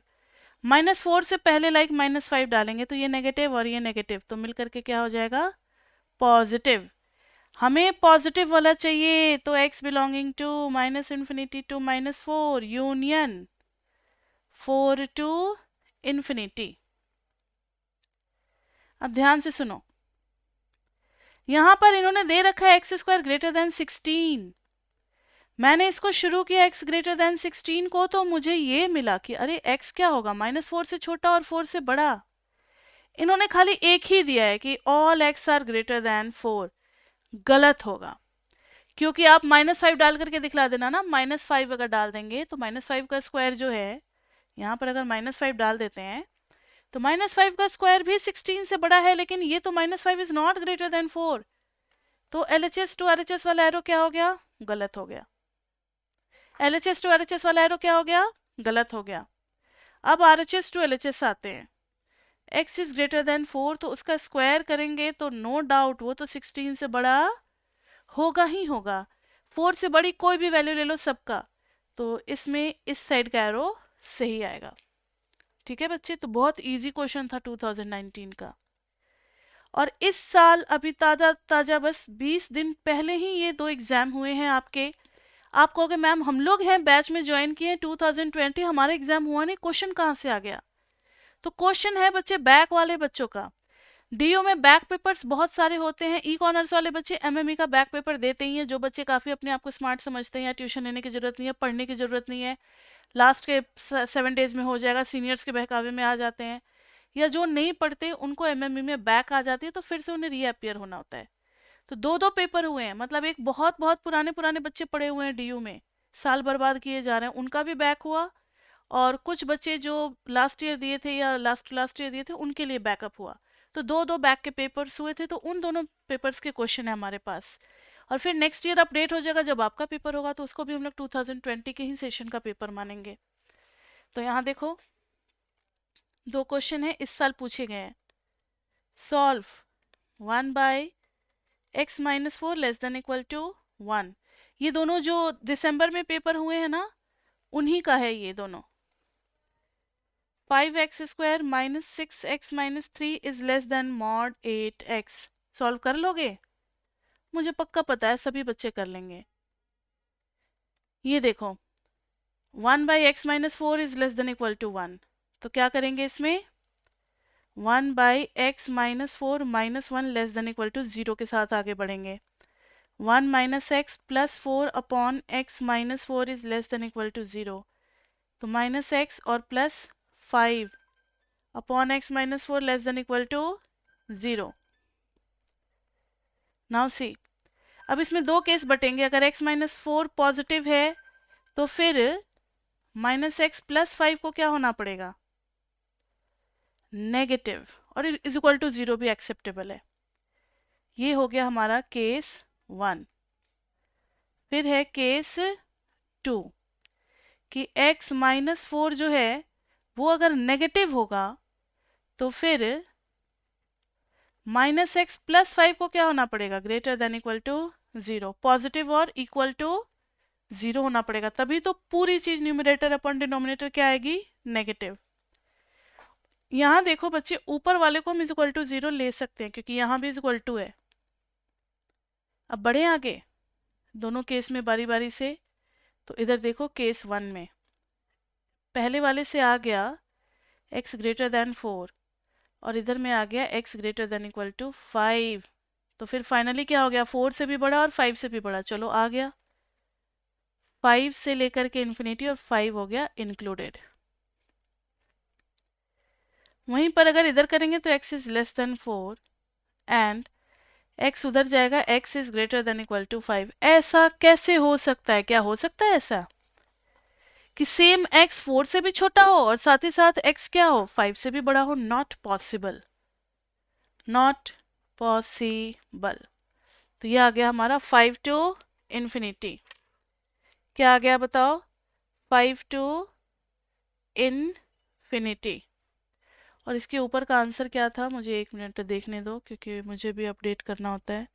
-4 से पहले लाइक -5 डालेंगे तो ये नेगेटिव और ये नेगेटिव, तो मिल करके क्या हो जाएगा पॉजिटिव. हमें पॉजिटिव वाला चाहिए, तो x belonging to -∞ to -4 union 4 to ∞. अब ध्यान से सुनो, यहां पर इन्होंने दे रखा है x² ग्रेटर देन 16. मैंने इसको शुरू किया x ग्रेटर देन 16 को, तो मुझे ये मिला कि अरे x क्या होगा -4 से छोटा और 4 से बड़ा. इन्होंने खाली एक ही दिया है कि all x are greater than 4. गलत होगा, क्योंकि आप -5 डाल करके दिखला देना ना. -5 अगर डाल देंगे तो -5 का स्क्वायर जो है, यहाँ पर अगर -5 डाल देते हैं तो -5 का स्क्वायर भी 16 से बड़ा है, लेकिन ये तो -5 इज नॉट ग्रेटर देन 4. तो LHS टू RHS वाला एरो क्या हो गया, गलत हो गया. LHS टू RHS वाला एरो क्या हो गया, गलत हो गया. अब RHS टू LHS आते हैं. x इज ग्रेटर देन 4, तो उसका स्क्वायर करेंगे तो नो डाउट वो तो 16 से बड़ा होगा ही होगा. 4 से बड़ी कोई भी वैल्यू ले लो सबका, तो इसमें इस साइड का एरो सही आएगा. ठीक है बच्चे, तो बहुत इजी क्वेश्चन था 2019 का. और इस साल अभी ताजा बस 20 दिन पहले ही ये 2 एग्जाम हुए हैं आपके. आप कहोगे मैम हम लोग हैं बैच में ज्वाइन किए 2020, हमारा एग्जाम हुआ नहीं, क्वेश्चन कहाँ से आ गया. तो क्वेश्चन है बच्चे बैक वाले बच्चों का. डीओ में बैक पेपर्स बहुत सारे होते हैं. ई कॉर्नर्स वाले बच्चे एमएमई का बैक पेपर देते ही हैं. जो बच्चे काफ़ी अपने आप को स्मार्ट समझते हैं, या ट्यूशन लेने की जरूरत नहीं है, पढ़ने की जरूरत नहीं है, लास्ट के 7 डेज में हो जाएगा, सीनियर्स के बहकावे में आ जाते हैं, या जो नहीं पढ़ते उनको एमएमई में बैक आ जाती है, तो फिर से उन्हें रीअपियर होना होता है. तो 2 पेपर हुए हैं, मतलब एक बहुत बहुत पुराने बच्चे पढ़े हुए हैं डीयू में, साल बर्बाद किए जा रहे हैं, उनका भी बैक हुआ. और कुछ बच्चे जो लास्ट ईयर दिए थे या लास्ट ईयर दिए थे उनके लिए बैकअप हुआ. तो 2 बैक के पेपर्स हुए थे, तो उन दोनों पेपर्स के क्वेश्चन है हमारे पास. और फिर नेक्स्ट ईयर अपडेट हो जाएगा, जब आपका पेपर होगा तो उसको भी हम लोग 2020 के ही सेशन का पेपर मानेंगे. तो यहाँ देखो 2 क्वेश्चन है इस साल पूछे गए हैं. Solve 1/x - 4 less than equal to 1. ये दोनों जो दिसंबर में पेपर हुए हैं ना, उन्हीं का है ये दोनों. 5x² - 6x - 3 is less then mod 8x. Solve कर लोगे? मुझे पक्का पता है सभी बच्चे कर लेंगे. ये देखो 1/x - 4 is less than equal to 1, तो क्या करेंगे इसमें 1/x - 4 - 1 less than equal to 0 के साथ आगे बढ़ेंगे. 1 - x + 4 upon x - 4 is less than equal to 0, तो -x और plus 5 upon x - 4 less than equal to 0. Now see, अब इसमें 2 केस बटेंगे. अगर x - 4 पॉजिटिव है तो फिर -x + 5 को क्या होना पड़ेगा, नेगेटिव, और इज इक्वल टू 0 भी एक्सेप्टेबल है. ये हो गया हमारा केस 1. फिर है केस 2 कि x - 4 जो है वो अगर नेगेटिव होगा तो फिर -x + 5 को क्या होना पड़ेगा, greater than equal to 0. Positive और इक्वल टू 0 होना पड़ेगा, तभी तो पूरी चीज न्यूमरेटर अपॉन डिनोमिनेटर क्या आएगी, नेगेटिव. यहां देखो बच्चे, ऊपर वाले को हम इज इक्वल टू 0 ले सकते हैं क्योंकि यहां भी इज इक्वल टू है. अब बढ़े आगे दोनों केस में बारी बारी से. तो इधर देखो केस 1 में पहले वाले से आ गया x ग्रेटर देन 4, और इधर में आ गया x greater than equal to 5. तो फिर फाइनली क्या हो गया, 4 से भी बड़ा और 5 से भी बड़ा. चलो आ गया 5 से लेकर के इन्फिनिटी, और 5 हो गया इंक्लूडेड. वहीं पर अगर इधर करेंगे तो x is less than 4 and x उधर जाएगा, x is greater than equal to 5. ऐसा कैसे हो सकता है, क्या हो सकता है ऐसा कि सेम x 4 से भी छोटा हो और साथ ही साथ x क्या हो, 5 से भी बड़ा हो? Not possible, not possible. तो ये आ गया हमारा 5 to ∞. क्या आ गया बताओ, 5 to इनफिनिटी। और इसके ऊपर का आंसर क्या था, मुझे 1 मिनट देखने दो क्योंकि मुझे भी अपडेट करना होता है।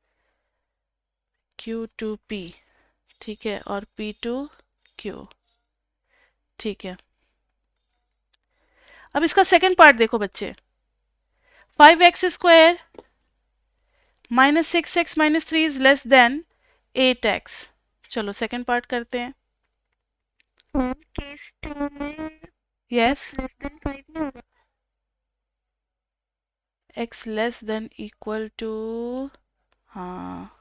Q to P, ठीक है, और P to Q, ठीक है। अब इसका सेकंड पार्ट देखो बच्चे, 5x² minus 6x minus 3 is less then 8x। चलो सेकंड पार्ट करते हैं। केस 2 में यस, लेस देन 5 नहीं होगा। x less than equal to, हाँ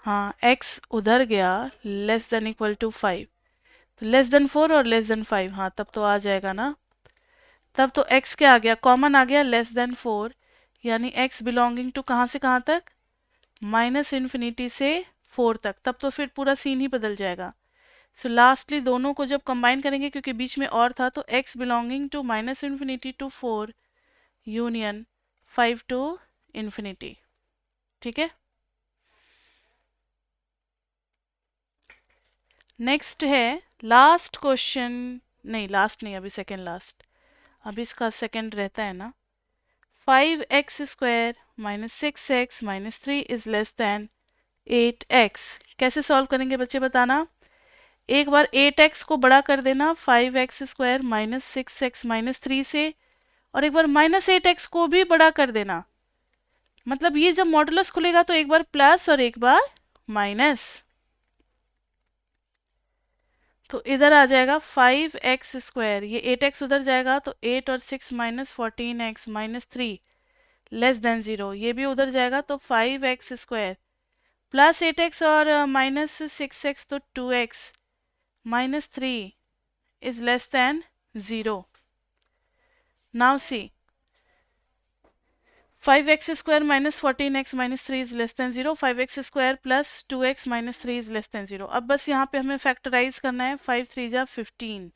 हाँ, x उधर गया लेस देन इक्वल टू 5, तो लेस देन 4 और लेस देन 5, हाँ तब तो आ जाएगा ना। तब तो x क्या आ गया, कॉमन आ गया लेस देन 4, यानी x बिलोंगिंग टू कहाँ से कहाँ तक, माइनस इन्फिनिटी से 4 तक। तब तो फिर पूरा सीन ही बदल जाएगा। सो लास्टली दोनों को जब कंबाइन करेंगे, क्योंकि बीच में और था, तो x belonging to minus infinity to 4 union 5 to infinity, ठीक है। नेक्स्ट है लास्ट क्वेश्चन, नहीं लास्ट नहीं, अभी सेकेंड लास्ट, अभी इसका सेकेंड रहता है ना। 5x² minus 6x minus 3 is less then 8x। कैसे सॉल्व करेंगे बच्चे बताना। एक बार 8x को बड़ा कर देना 5x² माइनस 6x माइनस 3 से, और एक बार माइनस 8x को भी बड़ा कर देना। मतलब ये जब मॉडुलस खुलेगा तो एक बार प्लस और एक बार माइनस, तो इधर आ जाएगा 5x², ये 8x उधर जाएगा तो 8 और 6 minus 14x minus 3 less than 0, ये भी उधर जाएगा तो 5x² प्लस 8x और माइनस 6x तो 2x minus 3 is less than 0। Now C 5x² minus 14x minus 3 is less than 0, 5x² plus 2x minus 3 is less than 0। अब बस यहाँ पे हमें फैक्टराइज करना है, 5 3 जा 15,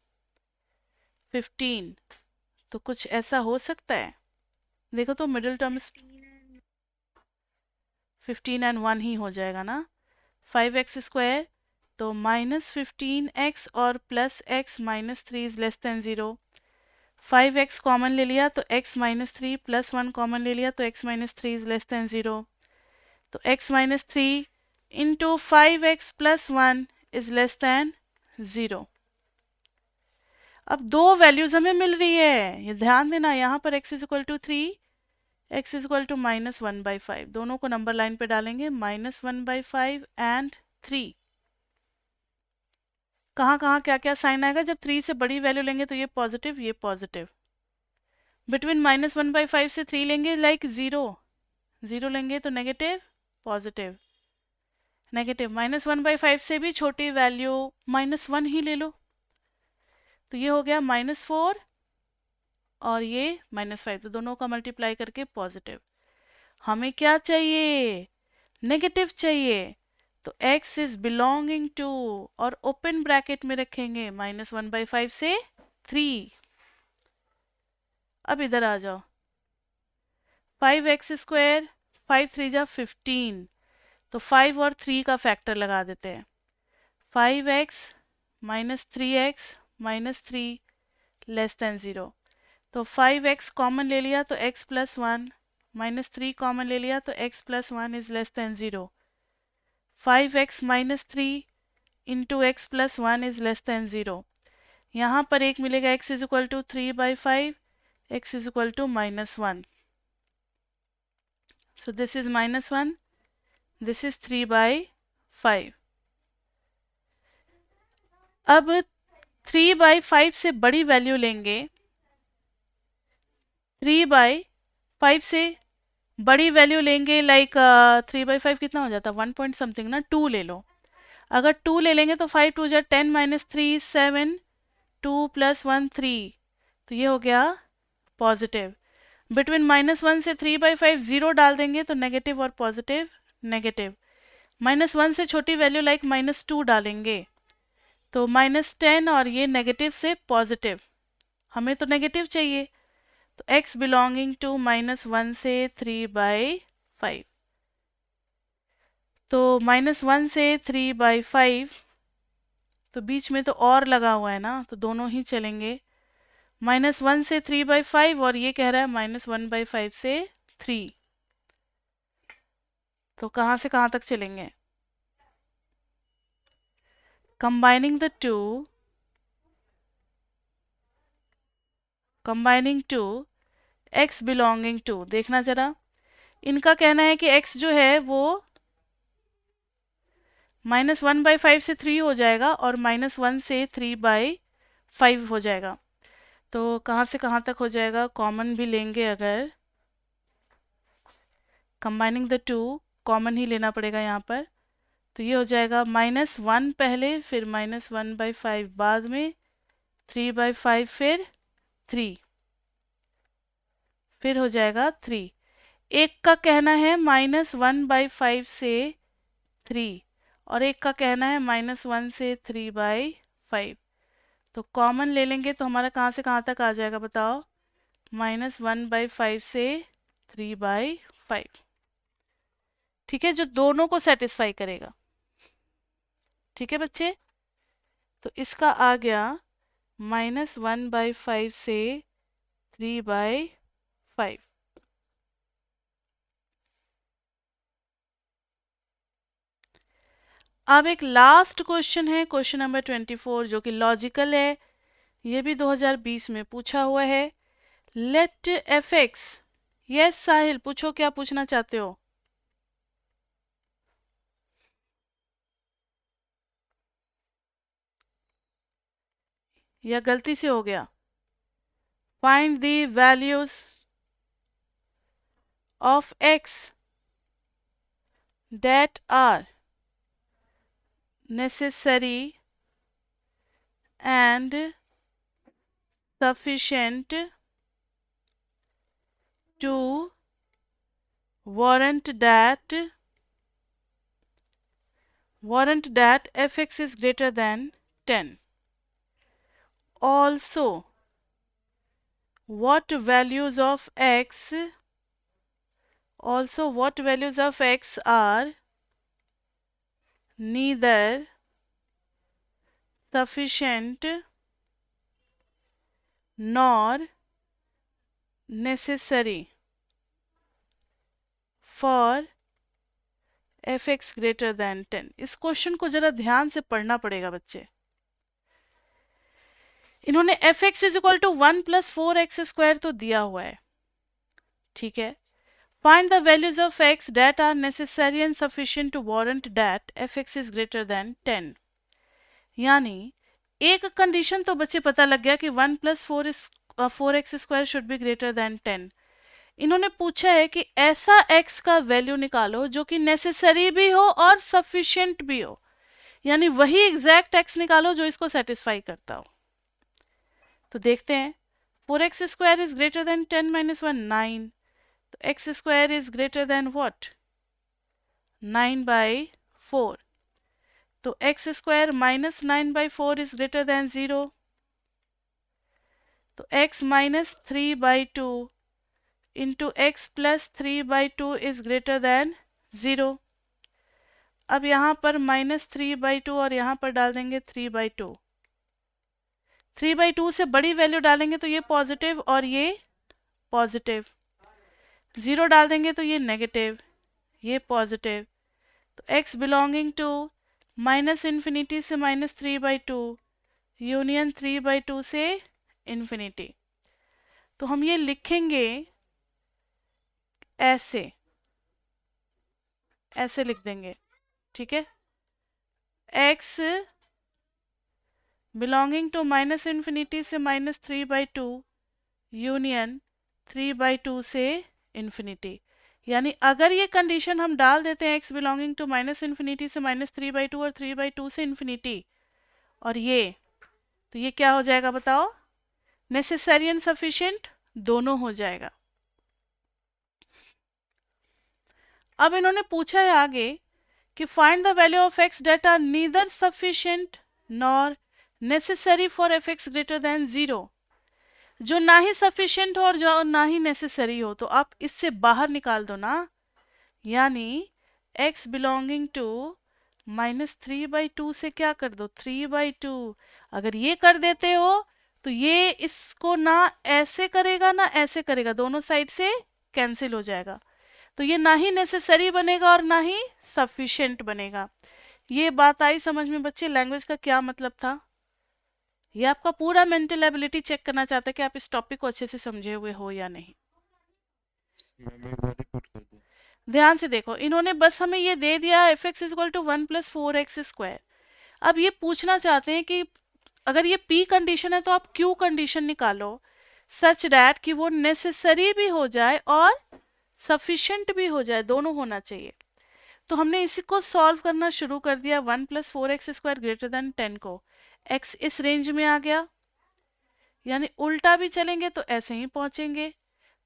15, तो कुछ ऐसा हो सकता है। देखो तो मिडिल टर्म 15 एंड 1 ही हो जाएगा ना। 5x² तो माइनस 15x और plus x minus 3 is less than 0। 5x common ले लिया तो x माइनस 3 प्लस 1 कॉमन ले लिया तो x minus 3 is less than 0। तो x minus 3 into 5x plus 1 is less than 0। अब दो वैल्यूज हमें मिल रही है, ये ध्यान देना, यहाँ पर x is equal to 3, x is equal to minus 1/5, दोनों को नंबर लाइन पे डालेंगे, माइनस 1/5 एंड 3। कहाँ कहाँ क्या क्या साइन आएगा, जब 3 से बड़ी वैल्यू लेंगे तो ये पॉजिटिव, ये पॉजिटिव। बिटवीन माइनस 1/5 से 3 लेंगे लाइक 0, 0 लेंगे तो नेगेटिव, पॉजिटिव, नेगेटिव। माइनस 1/5 से भी छोटी वैल्यू माइनस 1 ही ले लो, तो ये हो गया -4 और ये -5, तो दोनों का मल्टीप्लाई करके पॉजिटिव। हमें क्या चाहिए, नेगेटिव चाहिए, तो x इज बिलोंगिंग टू, और ओपन ब्रैकेट में रखेंगे -1/5 से 3। अब इधर आ जाओ, 5x², 5 3 जा 15, तो 5 और 3 का फैक्टर लगा देते हैं। 5x minus 3x minus 3 less than 0, तो 5x कॉमन ले लिया तो x प्लस 1, माइनस 3 कॉमन ले लिया तो x plus 1 is less than 0। 5x minus 3 into x plus 1 is less than 0। यहाँ पर एक मिलेगा x is equal to 3/5, x is equal to -1, so this is -1, this is 3/5। अब 3/5 से बड़ी वैल्यू लेंगे, 3/5 से बड़ी वैल्यू लेंगे, लाइक 3/5 कितना हो जाता है, 1 पॉइंट समथिंग ना, 2 ले लो। अगर 2 ले लेंगे तो 5 2 जा 10 माइनस 3 7, 2 प्लस 1 3, तो ये हो गया पॉजिटिव। बिटवीन -1 से 3/5 0 डाल देंगे तो नेगेटिव और पॉजिटिव, नेगेटिव। -1 से छोटी वैल्यू लाइक -2 डालेंगे तो -10 और ये नेगेटिव से पॉजिटिव, हमें तो नेगेटिव चाहिए, तो x बिलोंगिंग टू -1 से 3/5, तो -1 से 3/5 तो बीच में तो और लगा हुआ है ना, तो दोनों ही चलेंगे। -1 से 3/5 और ये कह रहा है -1/5 से 3, तो कहाँ से कहाँ तक चलेंगे? Combining the two, x belonging to, देखना जरा, इनका कहना है कि x जो है वो -1/5 से 3 हो जाएगा और -1 से 3/5 हो जाएगा। तो कहाँ से कहाँ तक हो जाएगा? कॉमन भी लेंगे अगर, कंबाइनिंग द टू, कॉमन ही लेना पड़ेगा यहाँ पर, तो ये हो जाएगा -1 पहले, फिर -1/5 बाद में, 3/5 फिर 3, फिर हो जाएगा 3। एक का कहना है -1/5 से 3 और एक का कहना है -1 से 3/5, तो कॉमन ले लेंगे तो हमारा कहाँ से कहाँ तक आ जाएगा बताओ? -1/5 से 3/5, ठीक है, जो दोनों को सेटिस्फाई करेगा। ठीक है बच्चे, तो इसका आ गया -1/5 से 3/5। अब एक लास्ट क्वेश्चन है, क्वेश्चन नंबर 24, जो कि लॉजिकल है, ये भी 2020 में पूछा हुआ है। लेट f(x), यस साहिल पूछो, क्या पूछना चाहते हो? या गलती से हो गया? Find the values of x that are necessary and sufficient to warrant that f(x) is greater than 10. Also, what values of x are neither sufficient nor necessary for f(x) greater than 10। इस क्वेश्चन को जरा ध्यान से पढ़ना पड़ेगा बच्चे। इन्होंने f(x) = 1 + 4x² तो दिया हुआ है, ठीक है। Find the values of x that are necessary and sufficient to warrant that f(x) is greater than 10। यानी एक कंडीशन तो बच्चे पता लग गया कि 1 + 4x² should be greater then 10। इन्होंने पूछा है कि ऐसा x का वैल्यू निकालो जो कि नेसेसरी भी हो और सफिशिएंट भी हो, यानी वही एग्जैक्ट x निकालो जो इसको सेटिस्फाई करता हो। तो देखते हैं, 4x² इज ग्रेटर देन 10 - 1, 9, तो x² is greater then what? 9/4, तो x² - 9/4 इज ग्रेटर देन 0, तो x - 3/2 into x + 3/2 is greater than 0। अब यहाँ पर -3/2 और यहाँ पर डाल देंगे 3/2। 3/2 से बड़ी वैल्यू डालेंगे तो ये पॉजिटिव और ये पॉजिटिव, 0 डाल देंगे तो ये नेगेटिव, ये पॉजिटिव, तो x बिलोंगिंग टू -∞ से -3/2 यूनियन 3/2 से ∞। तो हम ये लिखेंगे ऐसे लिख देंगे, ठीक है। x बिलोंगिंग टू -∞ से -3/2 यूनियन 3/2 से ∞। यानी अगर ये कंडीशन हम डाल देते हैं x बिलोंगिंग टू -∞ से -3/2 और 3/2 से ∞, और ये, तो ये क्या हो जाएगा बताओ? नेसेसरी एंड सफिशिएंट दोनों हो जाएगा। अब इन्होंने पूछा है आगे कि find the value of x that are neither sufficient nor necessary for f(x) greater than 0, जो ना ही सफिशिएंट हो और जो ना ही नेसेसरी हो, तो आप इससे बाहर निकाल दो ना। यानी x बिलोंगिंग टू -3/2 से क्या कर दो 3/2। अगर ये कर देते हो तो ये इसको ना ऐसे करेगा ना ऐसे करेगा, दोनों साइड से कैंसिल हो जाएगा। तो ये ना ही नेसेसरी बनेगा और ना ही सफिशिएंट बनेगा। ये बात आई समझ में बच्चे, लैंग्वेज का क्या मतलब था? ये आपका पूरा मेंटल एबिलिटी चेक करना चाहता है कि आप इस टॉपिक को अच्छे से समझे हुए हो या नहीं। मैम एक बार रिपीट कर दो। ध्यान से देखो, इन्होंने बस हमें ये दे दिया f(x = 1 + 4x²। अब ये पूछना चाहते हैं कि अगर ये p कंडीशन है तो आप q कंडीशन निकालो सच दैट कि वो नेसेसरी भी हो जाए और सफिशिएंट भी हो जाए, दोनों होना चाहिए। तो हमने इसी को सॉल्व करना शुरू कर दिया। 1 + 4x² > 10 को, x इस रेंज में आ गया, यानी उल्टा भी चलेंगे तो ऐसे ही पहुंचेंगे।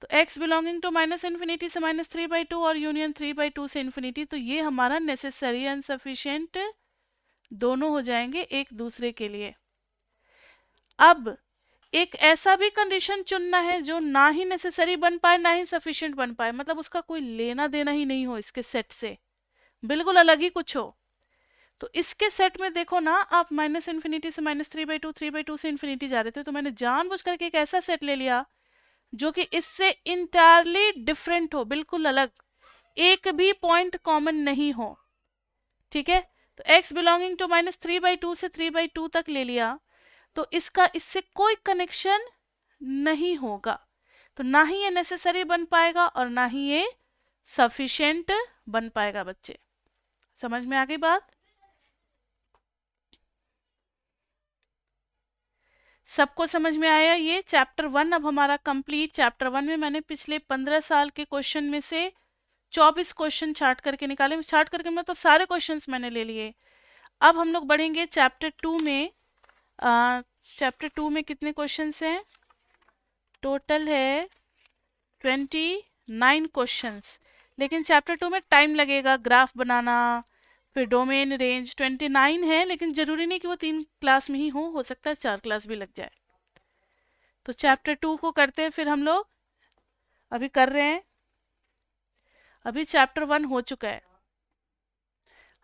तो x बिलोंगिंग टू -∞ से -3/2 और यूनियन 3/2 से इन्फिनिटी, तो ये हमारा नेसेसरी एंड सफिशिएंट दोनों हो जाएंगे एक दूसरे के लिए। अब एक ऐसा भी कंडीशन चुनना है जो ना ही नेसेसरी बन पाए ना ही सफिशिएंट बन पाए, मतलब उसका कोई लेना देना ही नहीं हो इसके सेट से, बिल्कुल अलग ही कुछ हो। तो इसके सेट में देखो ना, आप -∞ से -3/2 3/2 से इन्फिनिटी जा रहे थे, तो मैंने जानबूझ करके एक ऐसा सेट ले लिया जो कि इससे इंटायरली डिफरेंट हो, बिल्कुल अलग, एक भी पॉइंट कॉमन नहीं हो। ठीक है, तो x बिलोंगिंग टू -3/2 से 3/2 तक ले लिया, तो इसका इससे कोई कनेक्शन नहीं होगा, तो ना ही ये नेसेसरी बन पाएगा और ना ही ये सफिशिएंट बन पाएगा। बच्चे समझ में आ गई बात? सबको समझ में आया? ये चैप्टर 1 अब हमारा कंप्लीट। चैप्टर 1 में मैंने पिछले 15 साल के क्वेश्चन में से 24 क्वेश्चन छाट करके निकाले। छाट करके मतलब सारे क्वेश्चंस मैंने ले लिए। अब हम लोग बढ़ेंगे चैप्टर 2 में। चैप्टर 2 में कितने क्वेश्चंस हैं? टोटल है 29 क्वेश्चंस, लेकिन चैप्टर 2 में टाइम लगेगा, ग्राफ बनाना, फिर डोमेन रेंज। 29 है, लेकिन जरूरी नहीं कि वो 3 क्लास में ही हो सकता है 4 क्लास भी लग जाए। तो चैप्टर 2 को करते हैं फिर हम लोग, अभी कर रहे हैं। अभी चैप्टर 1 हो चुका है।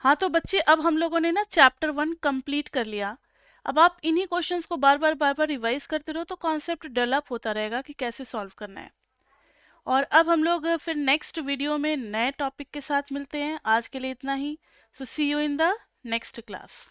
हाँ तो बच्चे, अब हम लोगों ने ना चैप्टर 1 कंप्लीट कर लिया। अब आप इन्हीं क्वेश्चंस को बार बार रिवाइज करते रहो तो कॉन्सेप्ट डेवलप होता रहेगा कि कैसे सॉल्व करना है। और अब हम लोग फिर नेक्स्ट वीडियो में नए टॉपिक के साथ मिलते हैं। आज के लिए इतना ही। So see you in the next class.